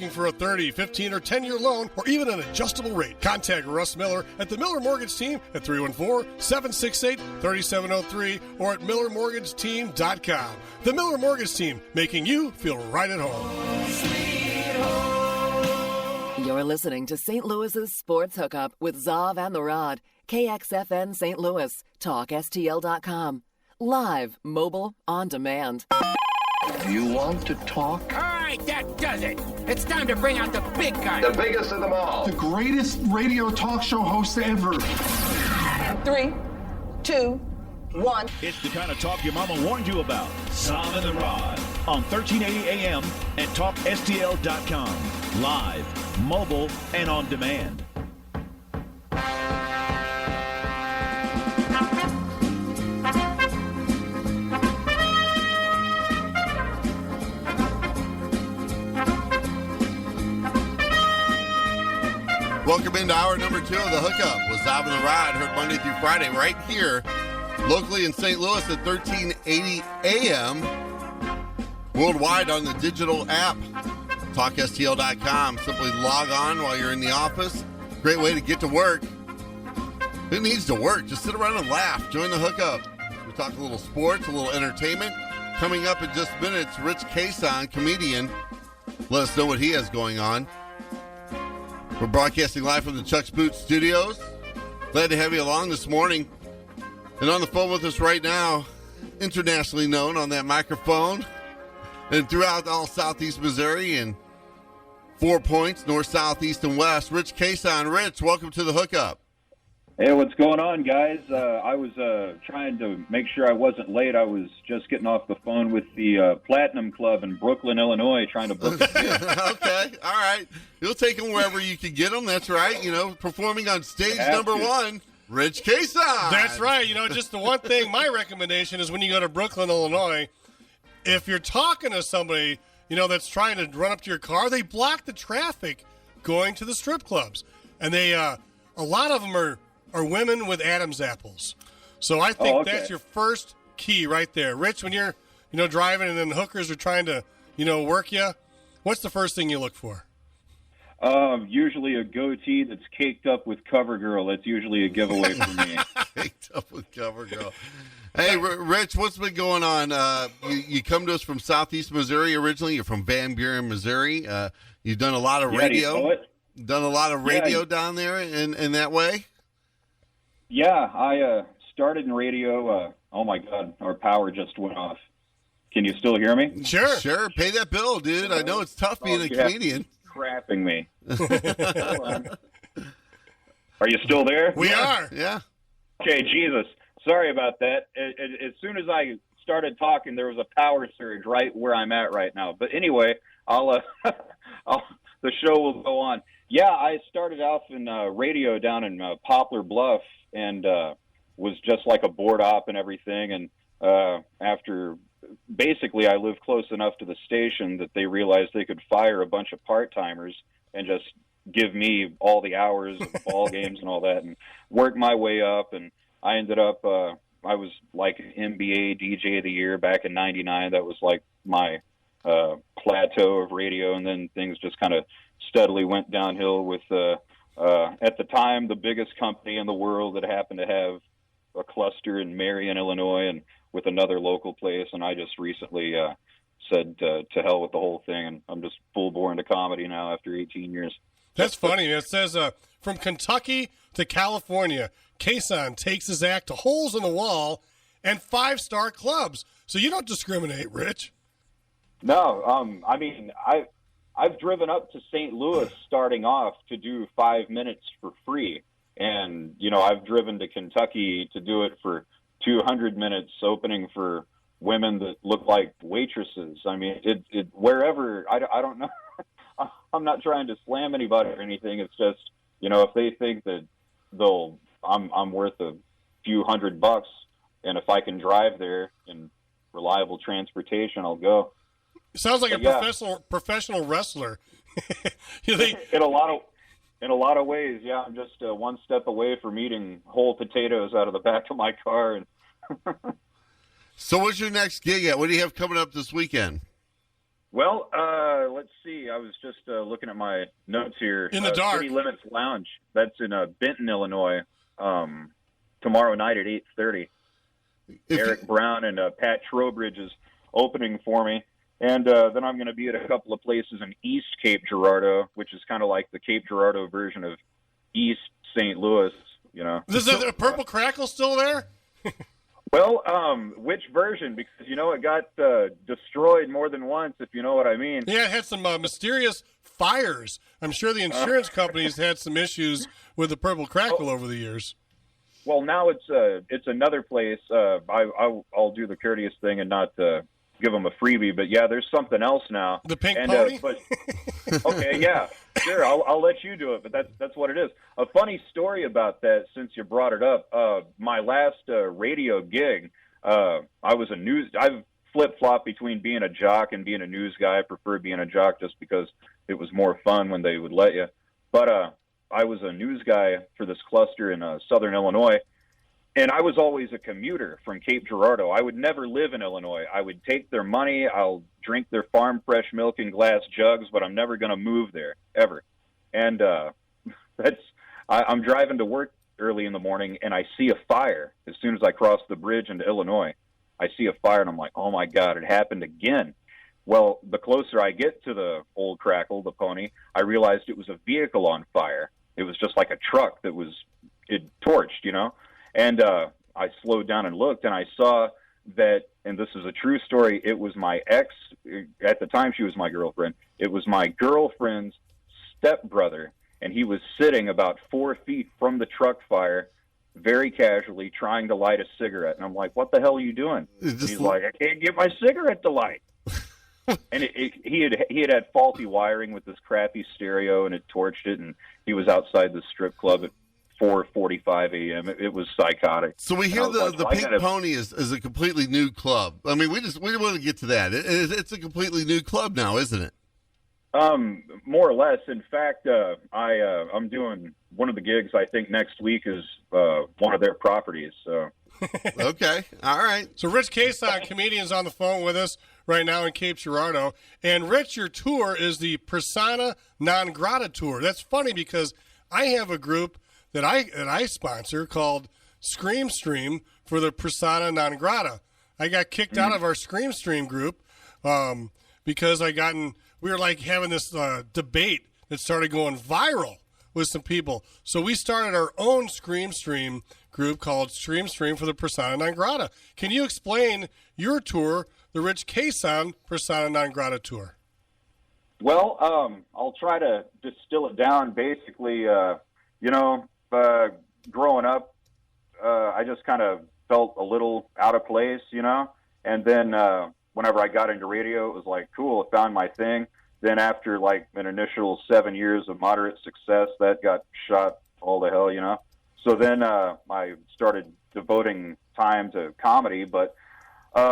Looking for a 30, 15, or 10-year loan, or even an adjustable rate? Contact Russ Miller at the Miller Mortgage Team at 314-768-3703 or at millermortgageteam.com. The Miller Mortgage Team, making you feel right at home. Sweet home. You're listening to St. Louis's Sports Hookup with Zav and the Rod. KXFN St. Louis. TalkSTL.com. Live, mobile, on demand. Do you want to talk? All right, that does it. It's time to bring out the big guy. The biggest of them all. The greatest radio talk show host ever. 3, 2, 1. It's the kind of talk your mama warned you about. Zav and the Rod on 1380 AM and TalkSTL.com. Live, mobile, and on demand. Welcome into hour number 2 of the Hookup with Zav and the Rod, heard Monday through Friday right here, locally in St. Louis at 1380 AM, worldwide on the digital app, TalkSTL.com. Simply log on while you're in the office. Great way to get to work. Who needs to work? Just sit around and laugh. Join the Hookup. We talk a little sports, a little entertainment. Coming up in just minutes, Rich Cason, comedian. Let us know what he has going on. We're broadcasting live from the Chuck's Boots Studios. Glad to have you along this morning. And on the phone with us right now, internationally known on that microphone and throughout all southeast Missouri and 4 points, north, south, east, and west, Rich Cason. Rich, welcome to the Hookup. Hey, what's going on, guys? I was trying to make sure I wasn't late. I was just getting off the phone with the Platinum Club in Brooklyn, Illinois, trying to book a Okay, all right. You'll take them wherever you can get them. That's right. You know, performing on stage number 1, Rich Cason. That's right. You know, just the one thing, my recommendation is when you go to Brooklyn, Illinois, if you're talking to somebody, you know, that's trying to run up to your car, they block the traffic going to the strip clubs. And they, a lot of them are women with Adam's apples. So I think that's your first key right there. Rich, when you're, you know, driving and then hookers are trying to, you know, work you, what's the first thing you look for? Usually a goatee that's caked up with CoverGirl. That's usually a giveaway for me. Caked up with CoverGirl. Hey, Rich, what's been going on? You come to us from southeast Missouri originally. You're from Van Buren, Missouri. You've done a lot of radio. You know it? Done a lot of radio down there in that way? Yeah, I started in radio. Oh, my God, our power just went off. Can you still hear me? Sure. Pay that bill, dude. I know it's tough being a comedian. Crapping me. Are you still there? We are. Yeah. Okay, Jesus. Sorry about that. As soon as I started talking, there was a power surge right where I'm at right now. But anyway, the show will go on. Yeah, I started off in radio down in Poplar Bluff and was just like a board op and everything. And after basically I lived close enough to the station that they realized they could fire a bunch of part-timers and just give me all the hours of ball games and all that and work my way up. And I ended up, I was like NBA DJ of the year back in 99. That was like my plateau of radio. And then things just kind of steadily went downhill with, at the time, the biggest company in the world that happened to have a cluster in Marion, Illinois, and with another local place. And I just recently said to hell with the whole thing. And I'm just full bore into comedy now after 18 years. That's funny. It says from Kentucky to California, Cason takes his act to holes in the wall and 5-star clubs. So you don't discriminate, Rich. No, I mean, I've driven up to St. Louis starting off to do 5 minutes for free. And, you know, I've driven to Kentucky to do it for 200 minutes opening for women that look like waitresses. I mean, it wherever, I don't know. I'm not trying to slam anybody or anything. It's just, you know, if they think that I'm worth a few $100, and if I can drive there in reliable transportation, I'll go. Sounds like professional wrestler. In a lot of ways, yeah. I'm just one step away from eating whole potatoes out of the back of my car. And. So what's your next gig at? What do you have coming up this weekend? Well, let's see. I was just looking at my notes here. In the dark. City Limits Lounge. That's in Benton, Illinois. Tomorrow night at 8:30. Eric Brown and Pat Trowbridge is opening for me. And then I'm going to be at a couple of places in East Cape Girardeau, which is kind of like the Cape Girardeau version of East St. Louis, you know. Is the Purple Crackle still there? Well, which version? Because, it got destroyed more than once, if you know what I mean. Yeah, it had some mysterious fires. I'm sure the insurance companies had some issues with the Purple Crackle over the years. Well, now it's another place. I'll do the courteous thing and not give them a freebie, but yeah, there's something else now. The Pink Pony? Okay, yeah, sure. I'll let you do it, but that's what it is. A funny story about that, since you brought it up. My last radio gig, I've flip-flopped between being a jock and being a news guy. I prefer being a jock just because it was more fun when they would let you. But I was a news guy for this cluster in southern Illinois, and I was always a commuter from Cape Girardeau. I would never live in Illinois. I would take their money. I'll drink their farm fresh milk in glass jugs, but I'm never going to move there, ever. And I'm driving to work early in the morning, and I see a fire as soon as I cross the bridge into Illinois. I see a fire, and I'm like, oh, my God, it happened again. Well, the closer I get to the old Crackle, the pony, I realized it was a vehicle on fire. It was just like a truck that it torched, And I slowed down and looked, and I saw that, and this is a true story, it was my ex. At the time, she was my girlfriend. It was my girlfriend's stepbrother, and he was sitting about 4 feet from the truck fire, very casually trying to light a cigarette. And I'm like, what the hell are you doing? He's like, I can't get my cigarette to light. And he had faulty wiring with this crappy stereo, and it torched it, and he was outside the strip club at 4:45 a.m. It was psychotic. So we hear the Pink Pony is a completely new club. I mean, we want to get to that. It's a completely new club now, isn't it? More or less. In fact, I'm doing one of the gigs. I think next week is one of their properties. So. Okay, all right. So Rich Cason, comedian's on the phone with us right now in Cape Girardeau. And Rich, your tour is the Persona Non Grata Tour. That's funny because I have a group that I sponsor called Scream Stream for the Persona Non Grata. I got kicked out of our Scream Stream group because we were like having this debate that started going viral with some people. So we started our own Scream Stream group called Scream Stream for the Persona Non Grata. Can you explain your tour, the Rich Cason Persona Non Grata Tour? Well, I'll try to distill it down. Basically, growing up, I just kind of felt a little out of place, and then whenever I got into radio, it was like, cool, I found my thing. Then after like an initial 7 years of moderate success, that got shot all to hell, So then I started devoting time to comedy, but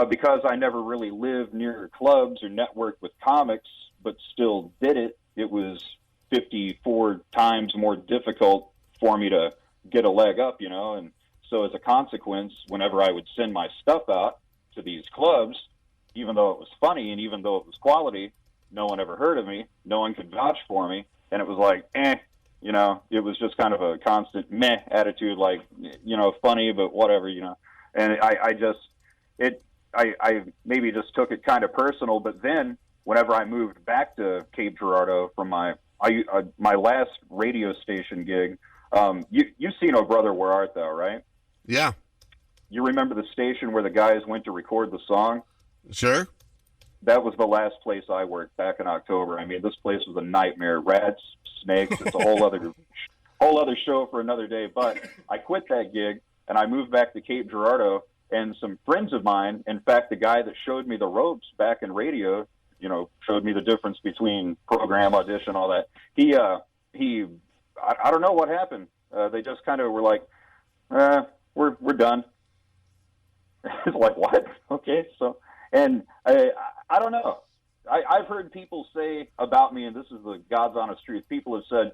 because I never really lived near clubs or networked with comics, but still did it, it was 54 times more difficult for me to get a leg up, and so as a consequence, whenever I would send my stuff out to these clubs, even though it was funny and even though it was quality, no one ever heard of me, no one could vouch for me, and it was like, it was just kind of a constant meh attitude, like, funny, but whatever, and I maybe just took it kind of personal, but then whenever I moved back to Cape Girardeau from my last radio station gig, you've seen Oh Brother, Where Art Thou, right? Yeah. You remember the station where the guys went to record the song? Sure. That was the last place I worked back in October. I mean, this place was a nightmare. Rats, snakes, it's a whole other show for another day. But I quit that gig, and I moved back to Cape Girardeau, and some friends of mine, in fact, the guy that showed me the ropes back in radio, showed me the difference between program, audition, all that. I don't know what happened. They just kind of were like, we're done. It's like, what? Okay, so, and I don't know. I've heard people say about me, and this is the God's honest truth, people have said,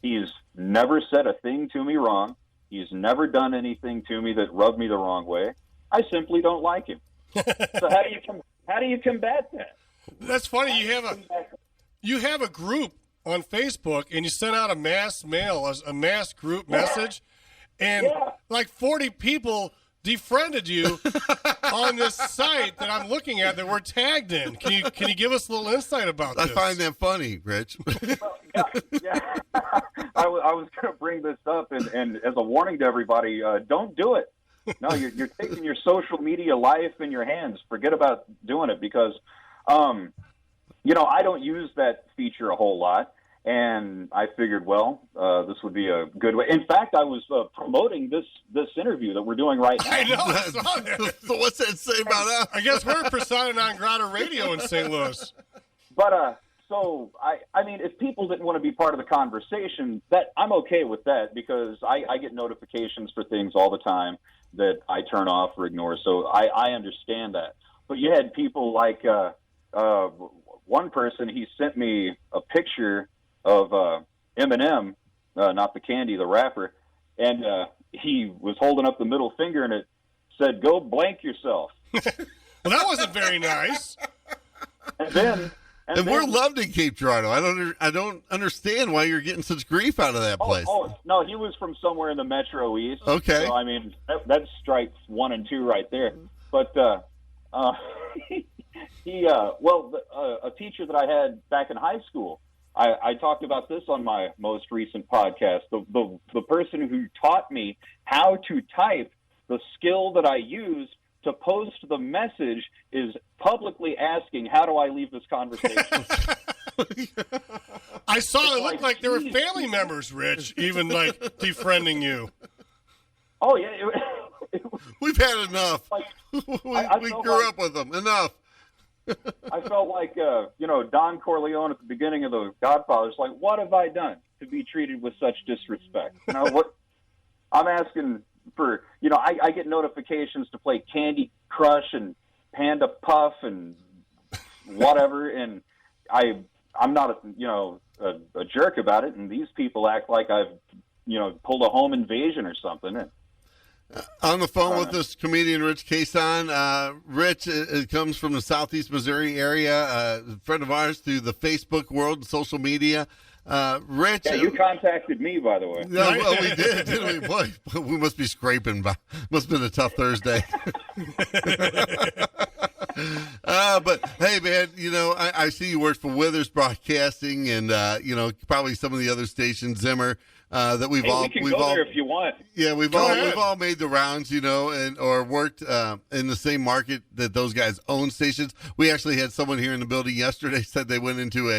he's never said a thing to me wrong. He's never done anything to me that rubbed me the wrong way. I simply don't like him. So how do you combat that? That's funny. You have a group on Facebook, and you sent out a mass mail, a mass group message, and like 40 people defriended you on this site that I'm looking at that we're tagged in. Can you give us a little insight about this? I find that funny, Rich. Yeah. I was going to bring this up, and as a warning to everybody, don't do it. No, you're taking your social media life in your hands. Forget about doing it because, I don't use that feature a whole lot. And I figured, this would be a good way. In fact, I was promoting this interview that we're doing right now. I know. I saw that. So what's that say about us? I guess we're persona non grata radio in St. Louis. But so I mean, if people didn't want to be part of the conversation, that I'm okay with that because I get notifications for things all the time that I turn off or ignore. So I understand that. But you had people like one person. He sent me a picture of Eminem, not the candy, the rapper, and he was holding up the middle finger, and it said, "Go blank yourself." Well, that wasn't very nice. And we're loved in Cape Girardeau. I don't understand why you're getting such grief out of that place. Oh, no, he was from somewhere in the Metro East. Okay. So, I mean, that's strikes 1 and 2 right there. But a teacher that I had back in high school, I talked about this on my most recent podcast. The person who taught me how to type, the skill that I use to post the message is publicly asking, how do I leave this conversation? I saw it looked like there were family members, Rich, even like defriending you. Oh, yeah. We've had enough. Like, we grew up with them. Enough. I felt like, Don Corleone at the beginning of The Godfather. It's like, what have I done to be treated with such disrespect? What I'm asking for, I get notifications to play Candy Crush and Panda Puff and whatever, and I'm not, a jerk about it, and these people act like I've, pulled a home invasion or something. On the phone with us, comedian Rich Cason. Rich it comes from the Southeast Missouri area, a friend of ours through the Facebook world and social media. Rich, yeah, you contacted me, by the way. No, well, we did, didn't we? Boy, we must be scraping. Must have been a tough Thursday. But hey, man, I see you work for Withers Broadcasting, and probably some of the other stations, Zimmer. That we can go there if you want. Yeah, we've all made the rounds, or worked in the same market that those guys own stations. We actually had someone here in the building yesterday said they went into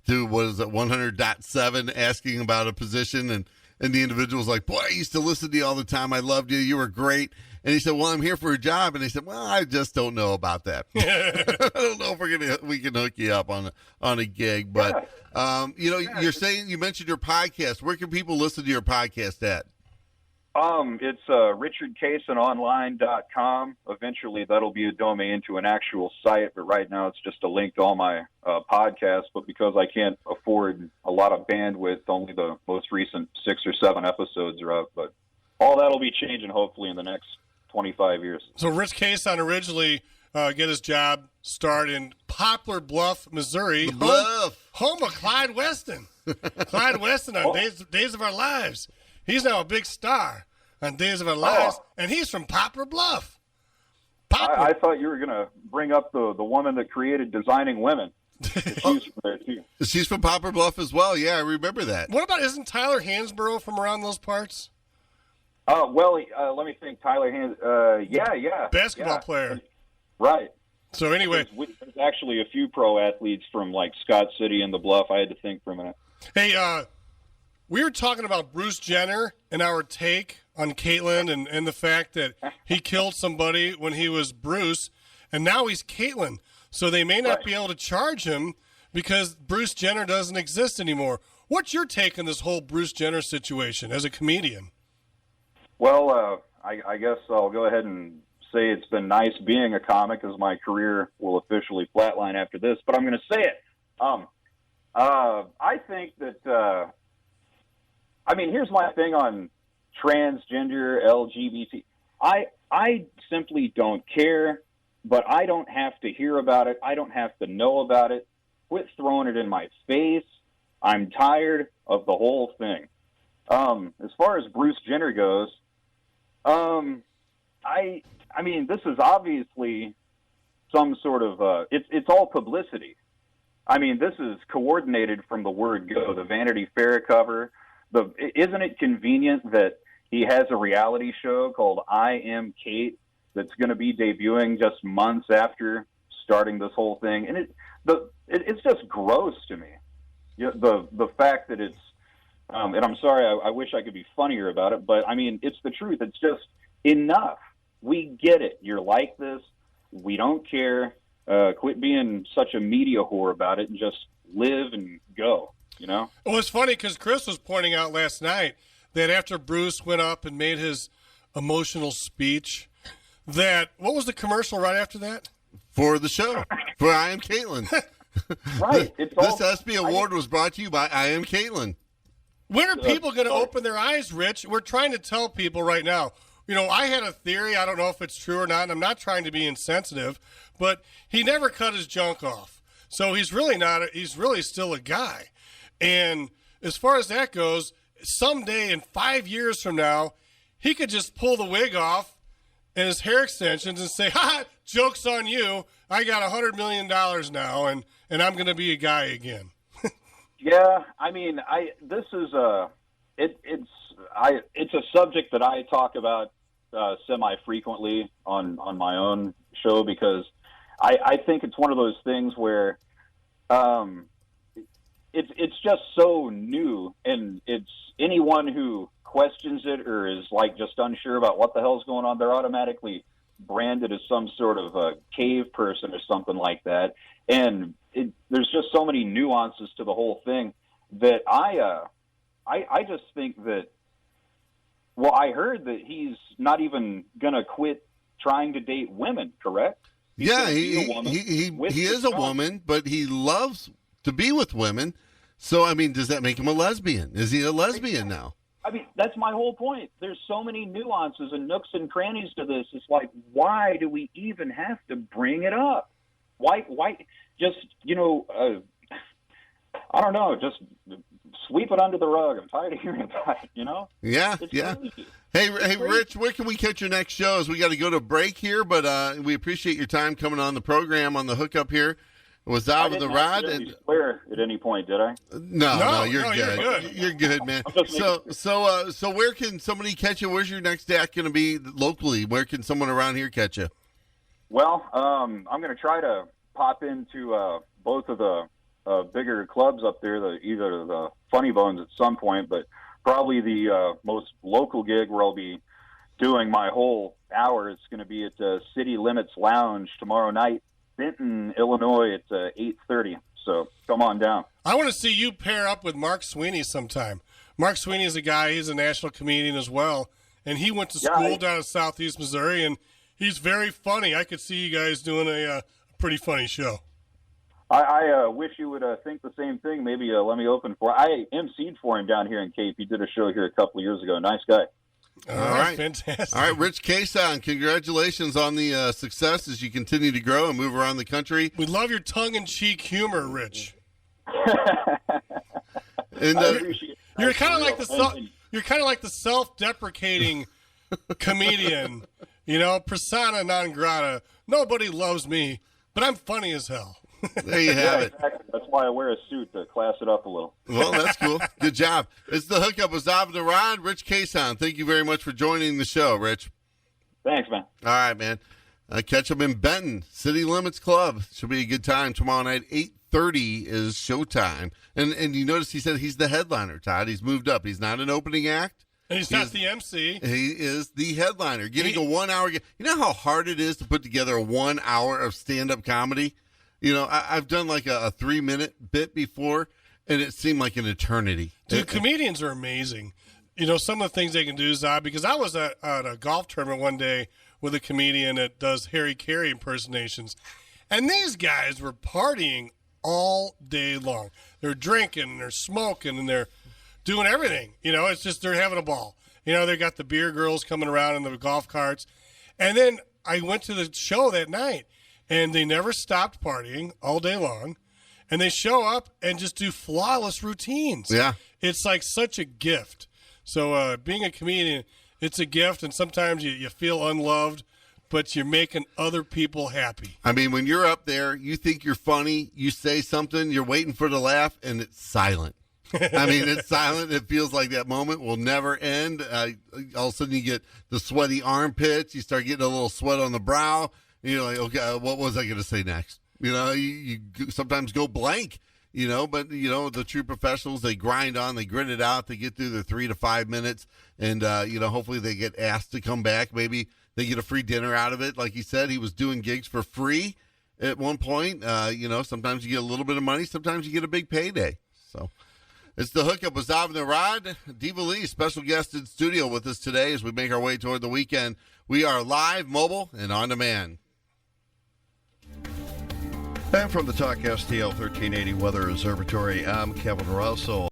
to 100.7 asking about a position, and the individual's like, "Boy, I used to listen to you all the time. I loved you. You were great." And he said, "Well, I'm here for a job." And he said, "Well, I just don't know about that. I don't know if we can hook you up on a gig." But you're saying you mentioned your podcast. Where can people listen to your podcast at? It's richardcasononline.com. Eventually, that'll be a domain to an actual site, but right now it's just a link to all my podcasts. But because I can't afford a lot of bandwidth, only the most recent 6 or 7 episodes are up. But all that'll be changing hopefully in the next 25 years. So Rich Cason originally get his job started in Poplar Bluff, Missouri, home of Clyde Weston. Clyde Weston on Days of Our Lives. He's now a big star on Days of Our Lives, and he's from Poplar Bluff. I thought you were going to bring up the woman that created Designing Women. She's from there too. She's from Poplar Bluff as well. Yeah, I remember that. What about, isn't Tyler Hansborough from around those parts? Let me think. Tyler yeah. Basketball player. Right. So anyway. There's actually a few pro athletes from like Scott City and the Bluff. I had to think for a minute. Hey, we were talking about Bruce Jenner and our take on Caitlyn and the fact that he killed somebody when he was Bruce, and now he's Caitlyn. So they may not be able to charge him because Bruce Jenner doesn't exist anymore. What's your take on this whole Bruce Jenner situation as a comedian? Well, I guess I'll go ahead and say it's been nice being a comic, as my career will officially flatline after this, but I'm going to say it. I think that, here's my thing on transgender, LGBT. I simply don't care but I don't have to hear about it. I don't have to know about it. Quit throwing it in my face. I'm tired of the whole thing. As far as Bruce Jenner goes, I mean, this is obviously some sort of it's all publicity. I mean, this is coordinated from the word go. The Vanity Fair cover. Isn't it convenient that he has a reality show called I Am Kate that's going to be debuting just months after starting this whole thing? And it's just gross to me. The fact that it's and I'm sorry, I wish I could be funnier about it, but I mean, it's the truth. It's just enough. We get it. You're like this. We don't care. Quit being such a media whore about it and just live and go, you know? Well, it's funny because Chris was pointing out last night that after Bruce went up and made his emotional speech, that, what was the commercial right after that? For the show, for I Am Caitlin. Right. This ESPY award was brought to you by I Am Caitlin. When are people going to open their eyes, Rich? We're trying to tell people right now. You know, I had a theory. I don't know if it's true or not, and I'm not trying to be insensitive, but he never cut his junk off. So he's really not. He's really still a guy. And as far as that goes, someday in 5 years from now, he could just pull the wig off and his hair extensions and say, "Ha, joke's on you. I got $100 million now, and I'm going to be a guy again." Yeah, I mean, this is it's a subject that I talk about semi-frequently on my own show because I think it's one of those things where it's just so new, and it's anyone who questions it or is like just unsure about what the hell's going on, they're automatically branded as some sort of a cave person or something like that. And there's just so many nuances to the whole thing that I just think that, well, I heard that he's not even going to quit trying to date women, correct? Yeah, he is a woman, but he loves to be with women. So, I mean, does that make him a lesbian? Is he a lesbian now? I mean, that's my whole point. There's so many nuances and nooks and crannies to this. It's like, why do we even have to bring it up? Why just, I don't know, just sweep it under the rug. I'm tired of hearing about it, Yeah, it's yeah. crazy. Hey, Rich, where can we catch your next shows? We got to go to break here, but we appreciate your time coming on the program on the Hookup here. With Zav and the Rod. And swear at any point, did I? No, you're good. You're good, man. So where can somebody catch you? Where's your next act going to be locally? Where can someone around here catch you? Well, I'm going to try to pop into both of the bigger clubs up there, either the Funny Bones at some point, but probably the most local gig where I'll be doing my whole hour. It's going to be at City Limits Lounge tomorrow night, Benton, Illinois at 8:30. So come on down. I want to see you pair up with Mark Sweeney sometime. Mark Sweeney is a guy, he's a national comedian as well, and he went to school down in Southeast Missouri, and he's very funny. I could see you guys doing a pretty funny show. I wish you would think the same thing. Maybe let me open for. I emceed for him down here in Cape. He did a show here a couple of years ago. Nice guy. All right, fantastic. All right, Rich Cason, congratulations on the success as you continue to grow and move around the country. We love your tongue-in-cheek humor, Rich. And you're kind of like the self-deprecating comedian, persona non grata. Nobody loves me, but I'm funny as hell. There you have it. Exactly. That's why I wear a suit to class it up a little. Well, that's cool. Good job. It's the Hookup with Zav and the Rod. Rich Cason, thank you very much for joining the show, Rich. Thanks, man. All right, man. Catch him in Benton, City Limits Club. Should be a good time tomorrow night. 8:30 is showtime. And you notice he said he's the headliner, Todd. He's moved up. He's not an opening act. And he's not the MC. He is the headliner. Getting a 1 hour. You know how hard it is to put together a 1 hour of stand-up comedy? I've done like a 3-minute bit before, and it seemed like an eternity. Dude, comedians are amazing. Some of the things they can do, Zob, because I was at a golf tournament one day with a comedian that does Harry Carey impersonations, and these guys were partying all day long. They're drinking, they're smoking, and they're doing everything. It's just they're having a ball. They got the beer girls coming around in the golf carts. And then I went to the show that night, and they never stopped partying all day long, and they show up and just do flawless routines. Yeah. It's like such a gift. So being a comedian, it's a gift, and sometimes you feel unloved, but you're making other people happy. I mean, when you're up there, you think you're funny, you say something, you're waiting for the laugh, and it's silent. I mean, it's silent. It feels like that moment will never end. All of a sudden, you get the sweaty armpits. You start getting a little sweat on the brow. And you're like, okay, what was I going to say next? You know, you sometimes go blank, you know, but, you know, the true professionals, they grind on, they grit it out, they get through their 3 to 5 minutes, and, you know, hopefully they get asked to come back. Maybe they get a free dinner out of it. Like he said, he was doing gigs for free at one point. You know, sometimes you get a little bit of money, sometimes you get a big payday. So it's the Hookup with Zav and the Rod. Diva Lee, special guest in studio with us today as we make our way toward the weekend. We are live, mobile, and on demand. And from the Talk STL 1380 Weather Observatory, I'm Kevin Russell.